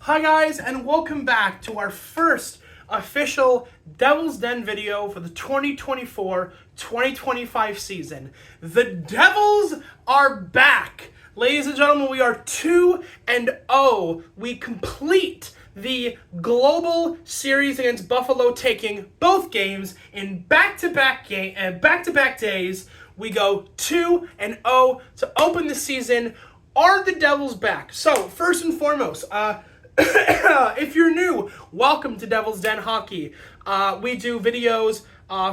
Hi guys, and welcome back to our first official Devil's Den video for the 2024-2025 season. The Devils are back! Ladies and gentlemen, we are 2-0. We complete the global series against Buffalo, taking both games in back-to-back days. We go 2-0 to open the season. Are the Devils back? So, first and foremost, if you're new, welcome to Devil's Den Hockey. We do videos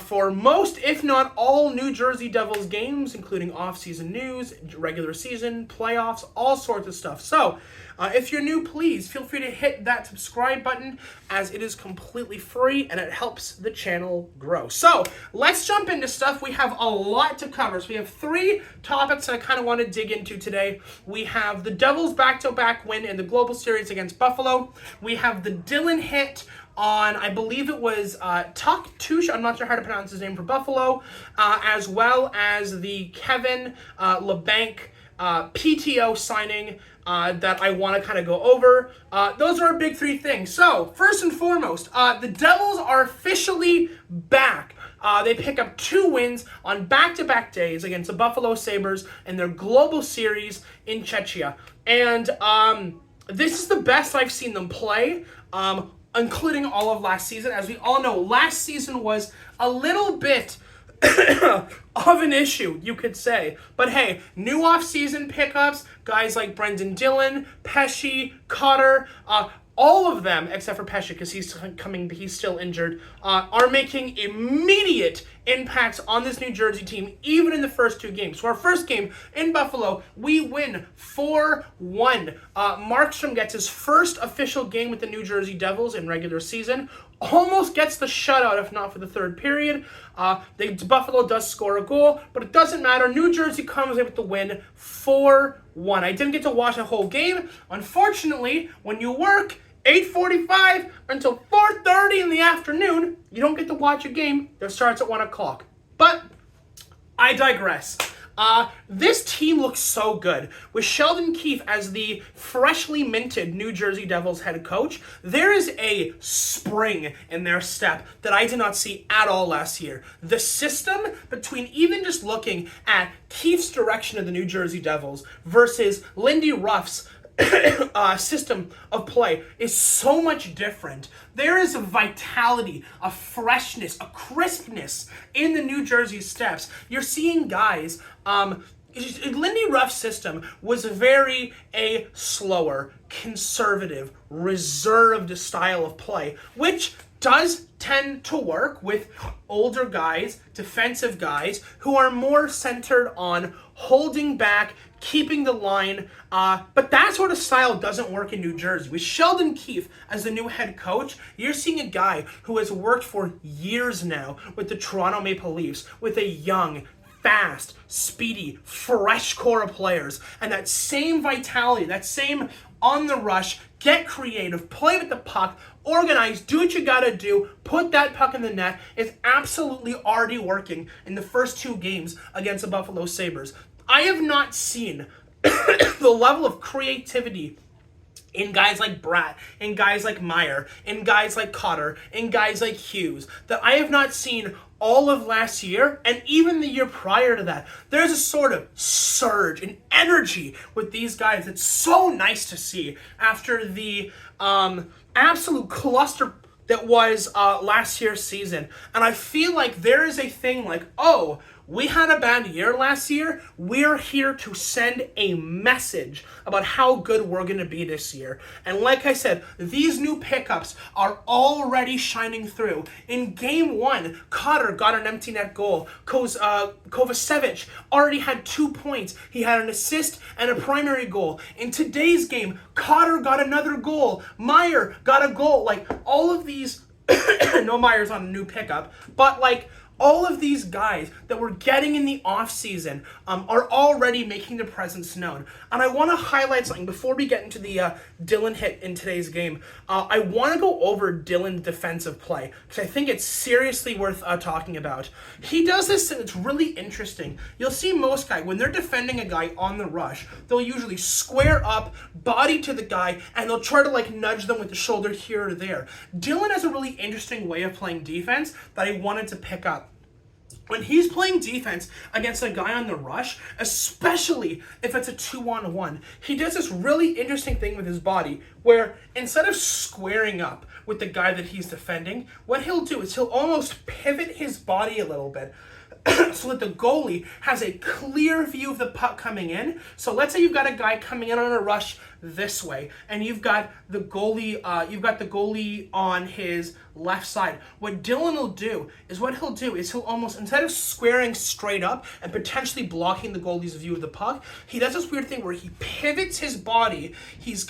for most, if not all, New Jersey Devils games, including off-season news, regular season, playoffs, all sorts of stuff. So, if you're new, please feel free to hit that subscribe button, as it is completely free and it helps the channel grow. So, let's jump into stuff. We have a lot to cover. So we have three topics that I kind of want to dig into today. We have the Devils' back-to-back win in the Global Series against Buffalo. We have the Dillon hit on, I believe it was Tuck Touche, I'm not sure how to pronounce his name, for Buffalo, as well as the Kevin Labanc PTO signing that I want to kind of go over. Those are our big three things. So, first and foremost, the Devils are officially back. They pick up 2 wins on back-to-back days against the Buffalo Sabres in their Global Series in Czechia. And this is the best I've seen them play, including all of last season. As we all know, last season was a little bit of an issue, you could say. But hey, new off-season pickups, guys like Dillon, Pesce, Cotter, all of them, except for Pesce, because he's still injured, are making immediate impacts on this New Jersey team, even in the first 2 games. So our first game in Buffalo, we win 4-1. Markstrom gets his first official game with the New Jersey Devils in regular season. Almost gets the shutout, if not for the third period. Buffalo does score a goal, but it doesn't matter. New Jersey comes in with the win, 4-1. I didn't get to watch the whole game. Unfortunately, when you work 8:45 until 4:30 in the afternoon, you don't get to watch a game that starts at 1 o'clock. But I digress. This team looks so good. With Sheldon Keefe as the freshly minted New Jersey Devils head coach, there is a spring in their step that I did not see at all last year. The system, between even just looking at Keefe's direction of the New Jersey Devils versus Lindy Ruff's system of play, is so much different. There is a vitality, a freshness, a crispness in the New Jersey steps. You're seeing guys, Lindy Ruff's system was very a slower, conservative, reserved style of play, which does tend to work with older guys, defensive guys, who are more centered on holding back, keeping the line, but that sort of style doesn't work in New Jersey. With Sheldon Keefe as the new head coach, you're seeing a guy who has worked for years now with the Toronto Maple Leafs, with a young, fast, speedy, fresh core of players, and that same vitality, that same on the rush, get creative, play with the puck, organize, do what you gotta do, put that puck in the net, is absolutely already working in the first 2 games against the Buffalo Sabres. I have not seen the level of creativity in guys like Bratt, in guys like Meyer, in guys like Cotter, in guys like Hughes, that I have not seen all of last year, and even the year prior to that. There's a sort of surge in energy with these guys. It's so nice to see after the absolute cluster that was last year's season. And I feel like there is a thing like, oh, we had a bad year last year. We're here to send a message about how good we're going to be this year. And like I said, these new pickups are already shining through. In game 1, Cotter got an empty net goal. Kovacevic already had 2 points. He had an assist and a primary goal. In today's game, Cotter got another goal. Meyer got a goal. Like, all of these, no Meyer's on a new pickup, but like, All of these guys that we're getting in the offseason are already making their presence known. And I want to highlight something before we get into the Dillon hit in today's game. I want to go over Dillon's defensive play because I think it's seriously worth talking about. He does this and it's really interesting. You'll see most guys, when they're defending a guy on the rush, they'll usually square up, body to the guy, and they'll try to like nudge them with the shoulder here or there. Dillon has a really interesting way of playing defense that I wanted to pick up. When he's playing defense against a guy on the rush, especially if it's a 2-on-1, he does this really interesting thing with his body where instead of squaring up with the guy that he's defending, what he'll do is he'll almost pivot his body a little bit so that the goalie has a clear view of the puck coming in. So let's say you've got a guy coming in on a rush this way, and you've got the goalie on his left side. What Dillon will do is he'll almost, instead of squaring straight up and potentially blocking the goalie's view of the puck, he does this weird thing where he pivots his body. He's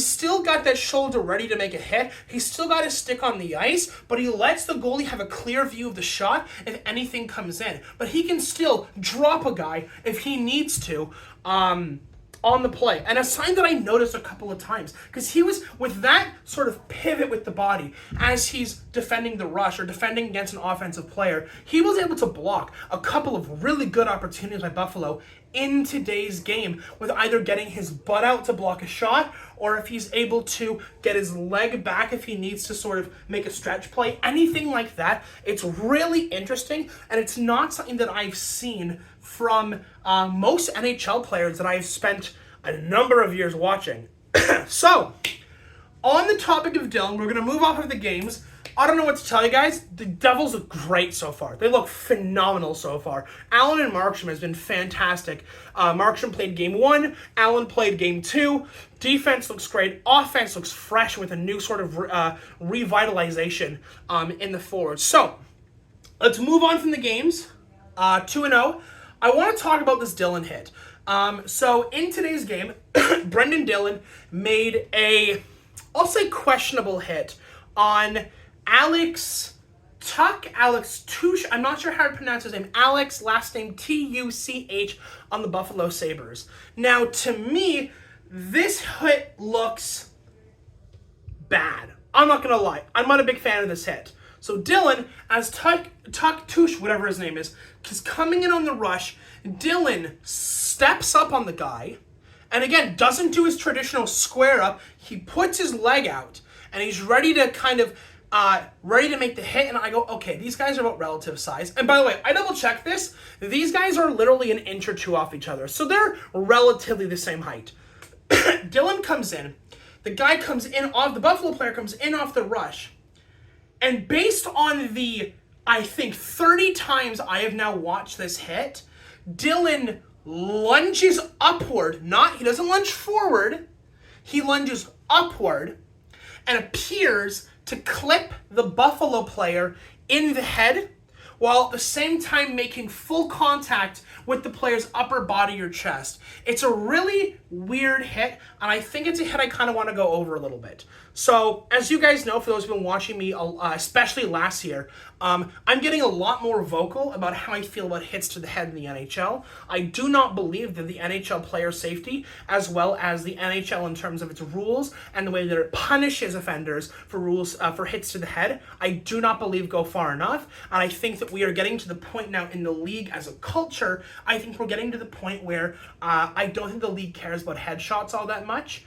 still got that shoulder ready to make a hit. He's still got his stick on the ice, but he lets the goalie have a clear view of the shot if anything comes in. But he can still drop a guy if he needs to. On the play. And a sign that I noticed a couple of times, because he was with that sort of pivot with the body as he's defending the rush or defending against an offensive player, he was able to block a couple of really good opportunities by Buffalo in today's game with either getting his butt out to block a shot or if he's able to get his leg back if he needs to sort of make a stretch play, anything like that. It's really interesting, and it's not something that I've seen from most NHL players that I've spent a number of years watching. So, on the topic of Dillon, we're going to move off of the games. I don't know what to tell you guys. The Devils look great so far. They look phenomenal so far. Allen and Markstrom has been fantastic. Markstrom played game 1. Allen played game 2. Defense looks great. Offense looks fresh with a new sort of revitalization in the forwards. So, let's move on from the games. 2-0. I want to talk about this Dillon hit. So, in today's game, Brendan Dillon made I'll say questionable hit on Alex Tuch, I'm not sure how to pronounce his name. Alex, last name Tuch, on the Buffalo Sabres. Now, to me, this hit looks bad. I'm not going to lie. I'm not a big fan of this hit. So Dillon, as Tuch, whatever his name is coming in on the rush. Dillon steps up on the guy, and again, doesn't do his traditional square up. He puts his leg out, and he's ready to ready to make the hit, and I go, okay, these guys are about relative size. And by the way, I double-checked this. These guys are literally an inch or two off each other, so they're relatively the same height. Dillon comes in. The guy comes in off, the Buffalo player comes in off the rush, and based on the, I think, 30 times I have now watched this hit, Dillon lunges upward. He doesn't lunge forward. He lunges upward and appears to clip the Buffalo player in the head while at the same time making full contact with the player's upper body or chest. It's a really weird hit, and I think it's a hit I kind of want to go over a little bit. So, as you guys know, for those who've been watching me, especially last year, I'm getting a lot more vocal about how I feel about hits to the head in the NHL. I do not believe that the NHL player safety, as well as the NHL in terms of its rules and the way that it punishes offenders for hits to the head, I do not believe go far enough. And I think that we are getting to the point now in the league as a culture, I think we're getting to the point where I don't think the league cares about headshots all that much.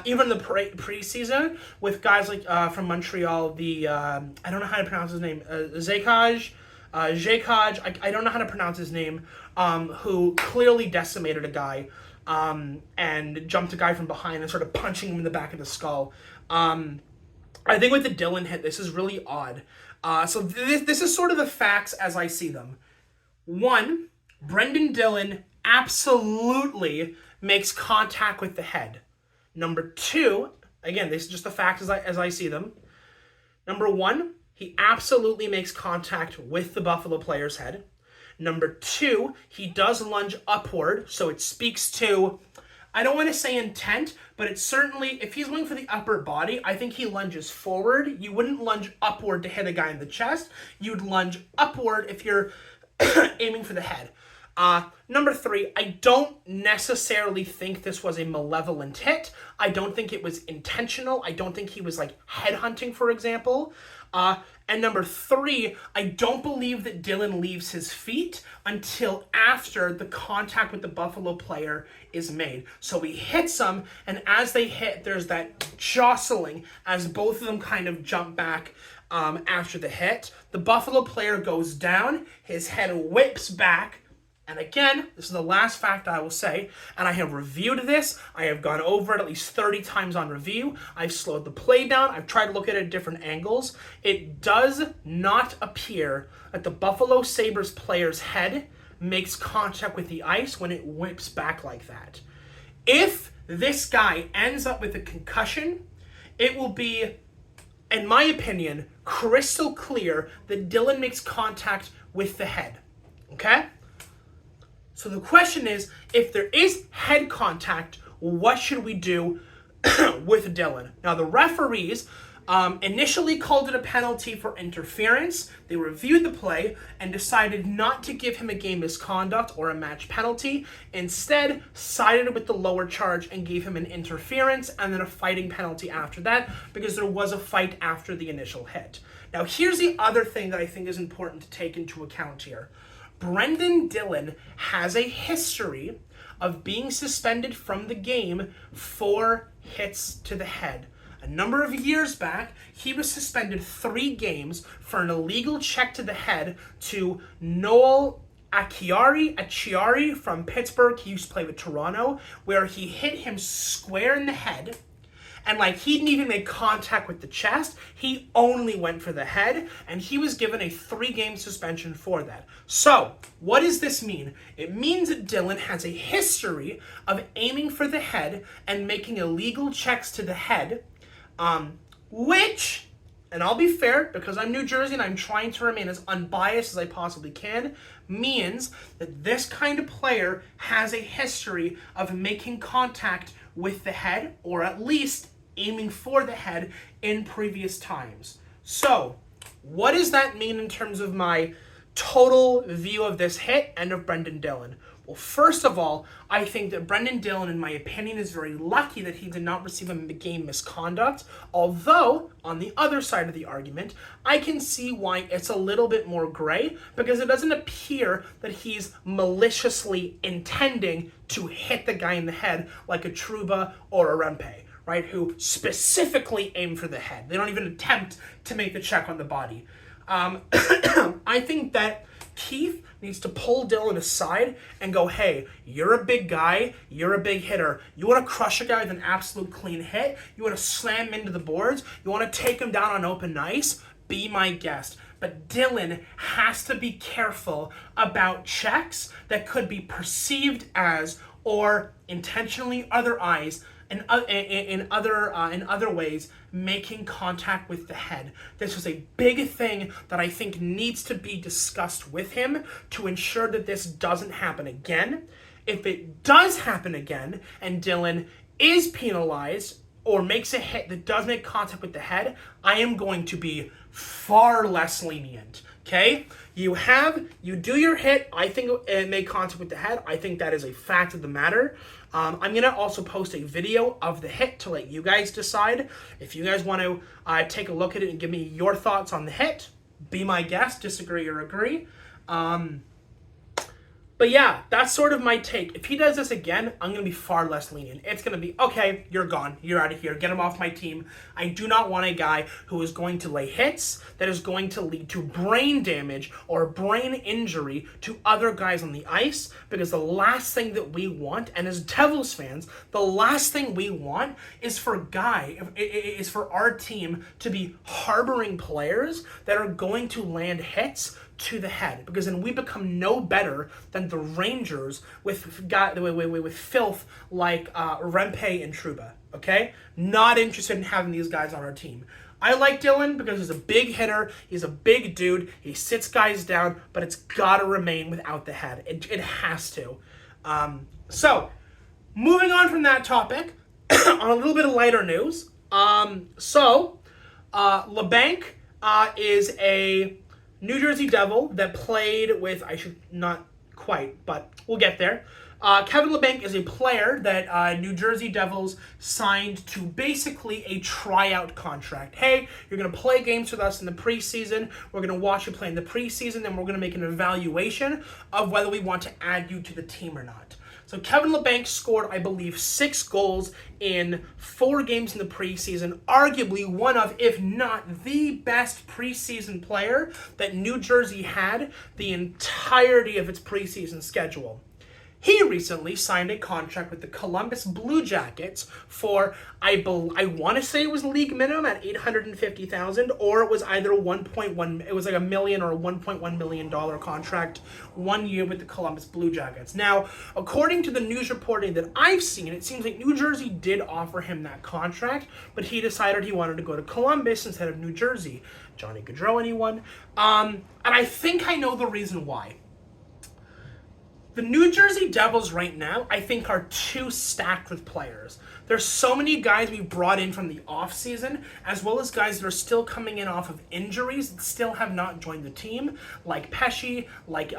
Even the preseason with guys like from Montreal, I don't know how to pronounce his name, Zakaj, I don't know how to pronounce his name, who clearly decimated a guy and jumped a guy from behind and started punching him in the back of the skull. I think with the Dillon hit, this is really odd. So this is sort of the facts as I see them. 1, Brendan Dillon absolutely makes contact with the head. Number 2, again, this is just the facts as I see them. Number 1, he absolutely makes contact with the Buffalo player's head. Number 2, he does lunge upward, so it speaks to I don't want to say intent, but it's certainly, if he's going for the upper body, I think he lunges forward. You wouldn't lunge upward to hit a guy in the chest. You'd lunge upward if you're aiming for the head. Number 3, I don't necessarily think this was a malevolent hit. I don't think it was intentional. I don't think he was like headhunting, for example. And number 3, I don't believe that Dillon leaves his feet until after the contact with the Buffalo player is made. So he hits them, and as they hit, there's that jostling as both of them kind of jump back after the hit. The Buffalo player goes down, his head whips back, and again, this is the last fact I will say, and I have reviewed this. I have gone over it at least 30 times on review. I've slowed the play down. I've tried to look at it at different angles. It does not appear that the Buffalo Sabres player's head makes contact with the ice when it whips back like that. If this guy ends up with a concussion, it will be, in my opinion, crystal clear that Dillon makes contact with the head. Okay? So the question is, if there is head contact, what should we do with Dillon? Now, the referees initially called it a penalty for interference. They reviewed the play and decided not to give him a game misconduct or a match penalty. Instead, sided with the lower charge and gave him an interference and then a fighting penalty after that, because there was a fight after the initial hit. Now, here's the other thing that I think is important to take into account here. Brendan Dillon has a history of being suspended from the game for hits to the head. A number of years back, he was suspended 3 games for an illegal check to the head to Noel Acciari from Pittsburgh. He used to play with Toronto, where he hit him square in the head. And he didn't even make contact with the chest. He only went for the head, and he was given a 3-game suspension for that. So, what does this mean? It means that Dillon has a history of aiming for the head and making illegal checks to the head, which, and I'll be fair, because I'm New Jersey and I'm trying to remain as unbiased as I possibly can, means that this kind of player has a history of making contact with the head, or at least aiming for the head in previous times. So, what does that mean in terms of my total view of this hit and of Brendan Dillon? Well, first of all, I think that Brendan Dillon, in my opinion, is very lucky that he did not receive a game misconduct. Although, on the other side of the argument, I can see why it's a little bit more gray, because it doesn't appear that he's maliciously intending to hit the guy in the head like a Trouba or a Rempe, right, who specifically aim for the head. They don't even attempt to make the check on the body. I think that Keith needs to pull Dillon aside and go, hey, you're a big guy, you're a big hitter. You want to crush a guy with an absolute clean hit? You want to slam him into the boards? You want to take him down on open ice? Be my guest. But Dillon has to be careful about checks that could be perceived as, or intentionally otherwise, in other ways, making contact with the head. This is a big thing that I think needs to be discussed with him to ensure that this doesn't happen again. If it does happen again, and Dillon is penalized or makes a hit that does make contact with the head, I am going to be far less lenient. Okay? You do your hit. I think it made contact with the head. I think that is a fact of the matter. I'm going to also post a video of the hit to let you guys decide. If you guys want to take a look at it and give me your thoughts on the hit, be my guest, disagree or agree. But yeah, that's sort of my take. If he does this again, I'm going to be far less lenient. It's going to be, okay, you're gone. You're out of here. Get him off my team. I do not want a guy who is going to lay hits that is going to lead to brain damage or brain injury to other guys on the ice, because the last thing that we want, and as Devils fans, the last thing we want is for our team to be harboring players that are going to land hits to the head, because then we become no better than the Rangers with filth like Rempe and Trouba. Okay, not interested in having these guys on our team. I like Dillon because he's a big hitter, he's a big dude, he sits guys down, but it's got to remain without the head. It has to. So moving on from that topic, on a little bit of lighter news. Labanc is a New Jersey Devil that played with, I should not quite, but we'll get there. Kevin Labanc is a player that New Jersey Devils signed to basically a tryout contract. Hey, you're going to play games with us in the preseason. We're going to watch you play in the preseason, and we're going to make an evaluation of whether we want to add you to the team or not. So Kevin Labanc scored, I believe, 6 goals in 4 games in the preseason, arguably one of, if not the best preseason player that New Jersey had the entirety of its preseason schedule. He recently signed a contract with the Columbus Blue Jackets for, I want to say it was league minimum at $850,000, or it was either 1.1, it was like $1 million or a $1.1 million contract, 1 year with the Columbus Blue Jackets. Now, according to the news reporting that I've seen, it seems like New Jersey did offer him that contract, but he decided he wanted to go to Columbus instead of New Jersey. Johnny Gaudreau, anyone? And I think I know the reason why. The New Jersey Devils right now, I think, are too stacked with players. There's so many guys we brought in from the offseason, as well as guys that are still coming in off of injuries that still have not joined the team, like Pesce, like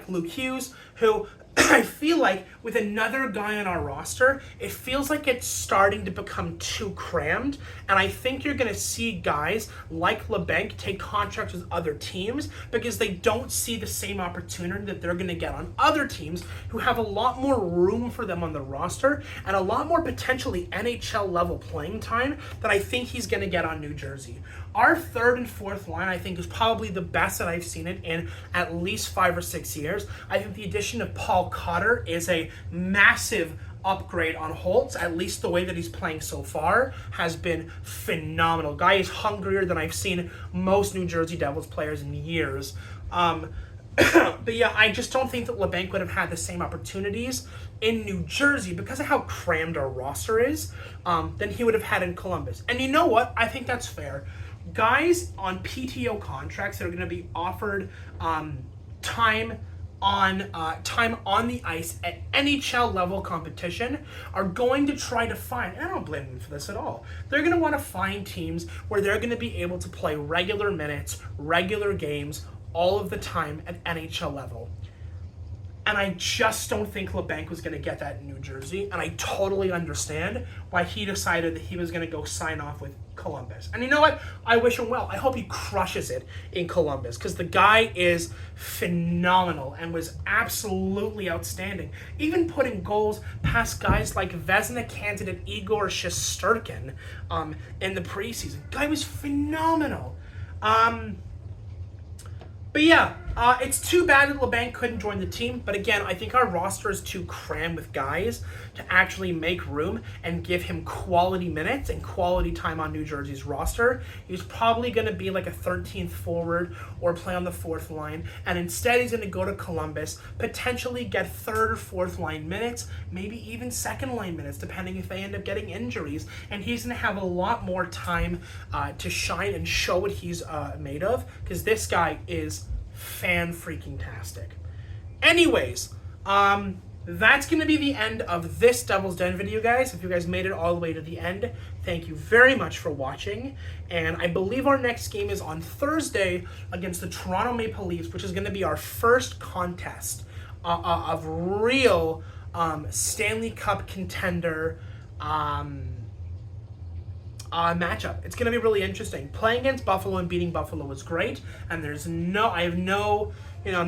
Luke Hughes, who I feel like with another guy on our roster, it feels like it's starting to become too crammed, and I think you're going to see guys like Labanc take contracts with other teams because they don't see the same opportunity that they're going to get on other teams who have a lot more room for them on the roster and a lot more potentially NHL level playing time that I think he's going to get on New Jersey. Our third and fourth line, I think, is probably the best that I've seen it in at least 5 or 6 years. I think the addition of Paul Cotter is a massive upgrade on Holtz. At least the way that he's playing so far has been phenomenal. Guy is hungrier than I've seen most New Jersey Devils players in years. But yeah, I just don't think that Labanc would have had the same opportunities in New Jersey because of how crammed our roster is than he would have had in Columbus. And you know what? I think that's fair. Guys on PTO contracts that are going to be offered time on the ice at NHL level competition are going to try to find, and I don't blame them for this at all, they're going to want to find teams where they're going to be able to play regular minutes, regular games, all of the time at NHL level. And I just don't think Labanc was going to get that in New Jersey, and I totally understand why he decided that he was going to go sign off with Columbus. And you know what? I wish him well. I hope he crushes it in Columbus because the guy is phenomenal and was absolutely outstanding. Even putting goals past guys like Vezina candidate Igor Shesterkin in the preseason. Guy was phenomenal. But yeah, it's too bad that Labanc couldn't join the team. But again, I think our roster is too crammed with guys to actually make room and give him quality minutes and quality time on New Jersey's roster. He's probably going to be like a 13th forward or play on the 4th line. And instead, he's going to go to Columbus, potentially get 3rd or 4th line minutes, maybe even 2nd line minutes, depending if they end up getting injuries. And he's going to have a lot more time to shine and show what he's made of, because this guy is fan-freaking-tastic. Anyways, that's going to be the end of this Devil's Den video, guys. If you guys made it all the way to the end, thank you very much for watching. And I believe our next game is on Thursday against the Toronto Maple Leafs, which is going to be our first contest of real Stanley Cup contender matchup. It's going to be really interesting. Playing against Buffalo and beating Buffalo was great, and I'm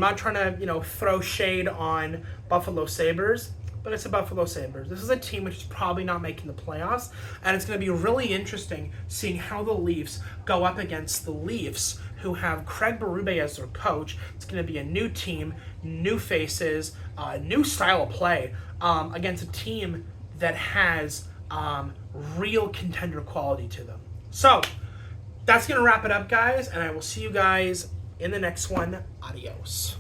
not trying to, throw shade on Buffalo Sabres, but it's a Buffalo Sabres. This is a team which is probably not making the playoffs, and it's going to be really interesting seeing how the Leafs go up against the Leafs, who have Craig Berube as their coach. It's going to be a new team, new faces, new style of play, against a team that has real contender quality to them. So that's going to wrap it up, guys, and I will see you guys in the next one. Adios.